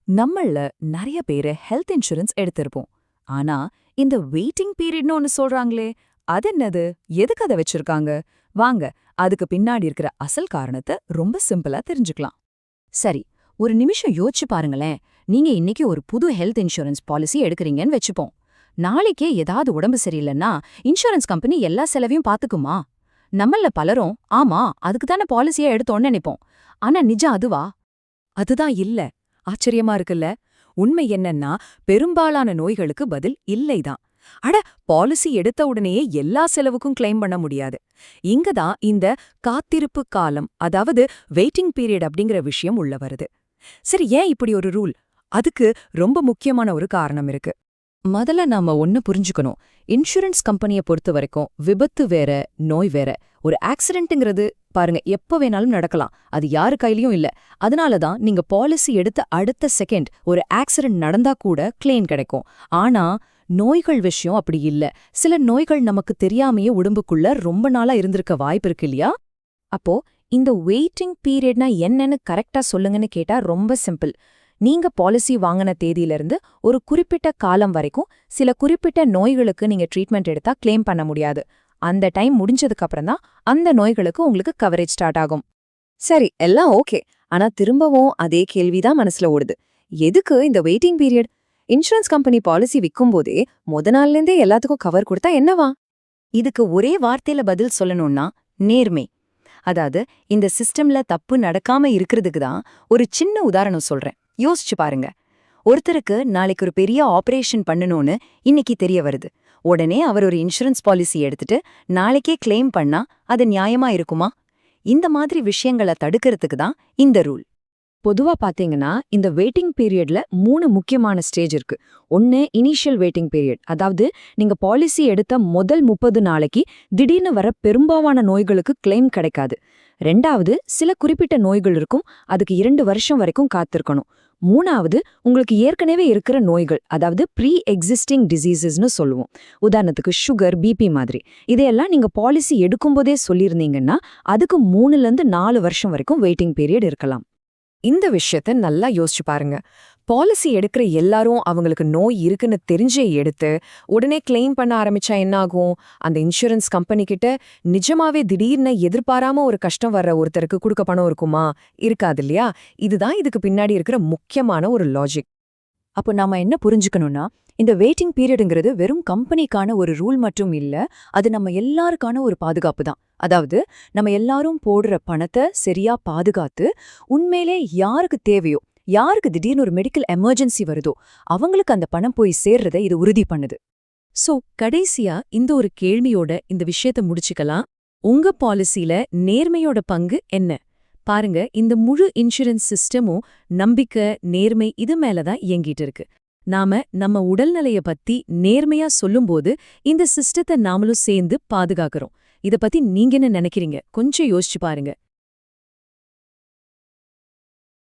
நம்மள நிறைய பேரு ஹெல்த் இன்சூரன்ஸ் எடுத்திருப்போம். ஆனா இந்த வெயிட்டிங் பீரியட்னு ஒன்னு சொல்றாங்களே, அது என்னது? எதுக்கு அதை வச்சிருக்காங்க? வாங்க, அதுக்கு பின்னாடி இருக்கிற அசல் காரணத்தை ரொம்ப சிம்பிளா தெரிஞ்சுக்கலாம். சரி, ஒரு நிமிஷம் யோசிச்சு பாருங்களேன். நீங்க இன்னைக்கு ஒரு புது ஹெல்த் இன்சூரன்ஸ் பாலிசி எடுக்கறீங்கன்னு வச்சுப்போம். நாளைக்கே ஏதாவது உடம்பு சரியில்லைன்னா இன்சூரன்ஸ் கம்பெனி எல்லா செலவையும் பாத்துக்குமா? நம்மள பலரும் ஆமா அதுக்கு தானே பாலிசியா எடுத்தோம்னு நினைப்போம். ஆனா நிஜம் அதுவா? அதுதான் இல்ல. ஆச்சரியமா இருக்குல்ல? உண்மை என்னன்னா, பெரும்பாலான நோய்களுக்கு பதில் இல்லைதான். அட, பாலிசி எடுத்த உடனேயே எல்லா செலவுக்கும் கிளைம் பண்ண முடியாது. இங்கதான் இந்த காத்திருப்பு காலம், அதாவது வெயிட்டிங் பீரியட் அப்படிங்கிற விஷயம் உள்ள வருது. சரி, ஏன் இப்படி ஒரு ரூல்? அதுக்கு ரொம்ப முக்கியமான ஒரு காரணம் இருக்கு. முதல்ல நாம ஒன்னு புரிஞ்சுக்கணும். இன்சூரன்ஸ் கம்பெனியை பொறுத்த வரைக்கும் விபத்து வேற, நோய் வேற. ஒரு ஆக்சிடென்ட்ங்கிறது பாருங்க எப்ப வேணாலும் நடக்கலாம். அது யாரு கையிலயும் இல்ல. அதனாலதான் நீங்க பாலிசி எடுத்த அடுத்த செகண்ட் ஒரு ஆக்சிடென்ட் நடந்தா கூட கிளைம் கிடைக்கும். ஆனா நோய்கள் விஷயம் அப்படி இல்ல. சில நோய்கள் நமக்கு தெரியாமையே உடம்புக்குள்ள ரொம்ப நாளா இருந்திருக்க வாய்ப்பு இருக்கு இல்லையா? அப்போ இந்த வெயிட்டிங் பீரியட்னா என்னன்னு கரெக்டா சொல்லுங்கன்னு கேட்டா ரொம்ப சிம்பிள். நீங்க பாலிசி வாங்கின தேதியிலிருந்து ஒரு குறிப்பிட்ட காலம் வரைக்கும் சில குறிப்பிட்ட நோய்களுக்கு நீங்க ட்ரீட்மெண்ட் எடுத்தா கிளைம் பண்ண முடியாது. அந்த டைம் முடிஞ்சதுக்கு அப்புறம் தான் அந்த நோய்களுக்கு உங்களுக்கு கவரேஜ் ஸ்டார்ட் ஆகும். சரி, எல்லாம் ஓகே. ஆனா திரும்பவும் அதே கேள்விதான் மனசுல ஓடுது. எதுக்கு இந்த waiting period? Insurance company policy விக்கும்போதே நாள்ல இருந்தே எல்லாத்துக்கும் கவர் கொடுத்தா என்னவா? இதுக்கு ஒரே வார்த்தையில பதில் சொல்லணும்னா நேர்மை. அதாவது இந்த சிஸ்டம்ல தப்பு நடக்காம இருக்கிறதுக்கு தான் ஒரு சின்ன உதாரணம் சொல்றேன். யோசிச்சு பாருங்க. ஒருத்தருக்கு நாளைக்கு ஒரு பெரிய ஆபரேஷன் பண்ணணும்னு இன்னைக்கு தெரிய வருது. உடனே அவர் ஒரு இன்சூரன்ஸ் பாலிசி எடுத்துட்டு நாளைக்கே கிளைம் பண்ணா அது நியாயமா இருக்குமா? இந்த மாதிரி விஷயங்களை தடுக்கிறதுக்கு தான் இந்த ரூல். பொதுவா பாத்தீங்கன்னா இந்த வெயிட்டிங் பீரியட்ல 3 முக்கியமான ஸ்டேஜ் இருக்கு. ஒன்னு இனிஷியல் வெயிட்டிங் பீரியட், அதாவது நீங்க பாலிசி எடுத்த முதல் 30 நாளைக்கு திடீர்னு வர பெரும்பாலான நோய்களுக்கு கிளைம் கிடைக்காது. ரெண்டாவது, சில குறிப்பிட்ட நோய்கள் இருக்கும், அதுக்கு 2 வருஷம் வரைக்கும் காத்திருக்கணும். மூணாவது, உங்களுக்கு ஏற்கனவே இருக்கிற நோய்கள், அதாவது ப்ரீ எக்ஸிஸ்டிங் டிசீசஸ்னு சொல்லுவோம். உதாரணத்துக்கு சுகர், பிபி மாதிரி. இதையெல்லாம் நீங்க பாலிசி எடுக்கும்போதே சொல்லியிருந்தீங்கன்னா அதுக்கு 3ல இருந்து 4 வருஷம் வரைக்கும் வெயிட்டிங் பீரியட் இருக்கலாம். இந்த விஷயத்த நல்லா யோசிச்சு பாருங்க. பாலிசி எடுக்கிற எல்லாரும் அவங்களுக்கு நோய் இருக்குன்னு தெரிஞ்சே எடுத்து உடனே கிளைம் பண்ண ஆரம்பிச்சா என்ன ஆகும்? அந்த இன்சூரன்ஸ் கம்பெனி கிட்ட நிஜமாவே திடீர்னு எதிர்பாராம ஒரு கஷ்டம் வர்ற ஒருத்தருக்கு கொடுக்க பணம் இருக்குமா? இருக்காது இல்லையா? இதுதான் இதுக்கு பின்னாடி இருக்கிற முக்கியமான ஒரு லாஜிக். அப்போ நாம என்ன புரிஞ்சுக்கணும்னா, இந்த வெயிட்டிங் பீரியடுங்கிறது வெறும் கம்பெனிக்கான ஒரு ரூல் மட்டும் இல்ல, அது நம்ம எல்லாருக்கான ஒரு பாதுகாப்பு தான். அதாவது நம்ம எல்லாரும் போடுற பணத்தை சரியா பாதுகாத்து, உண்மையிலே யாருக்கு தேவையோ, யாருக்கு திடீர்னு ஒரு மெடிக்கல் எமர்ஜென்சி வருதோ அவங்களுக்கு அந்த பணம் போய் சேர்றதை இது உறுதி பண்ணுது. சோ கடைசியா இந்த ஒரு கேள்வியோட இந்த விஷயத்த முடிச்சுக்கலாம். உங்க பாலிசில நேர்மையோட பங்கு என்ன? பாருங்க, இந்த முழு இன்சூரன்ஸ் சிஸ்டமும் நம்பிக்கை, நேர்மை இது மேலதான் இயங்கிட்டு இருக்கு. நாம நம்ம உடல்நிலைய பத்தி நேர்மையா சொல்லும்போது இந்த சிஸ்டத்தை நாமளும் சேர்ந்து பாதுகாக்கிறோம். இத பத்தி நீங்க என்ன நினைக்கிறீங்க? கொஞ்சம் யோசிச்சு பாருங்க.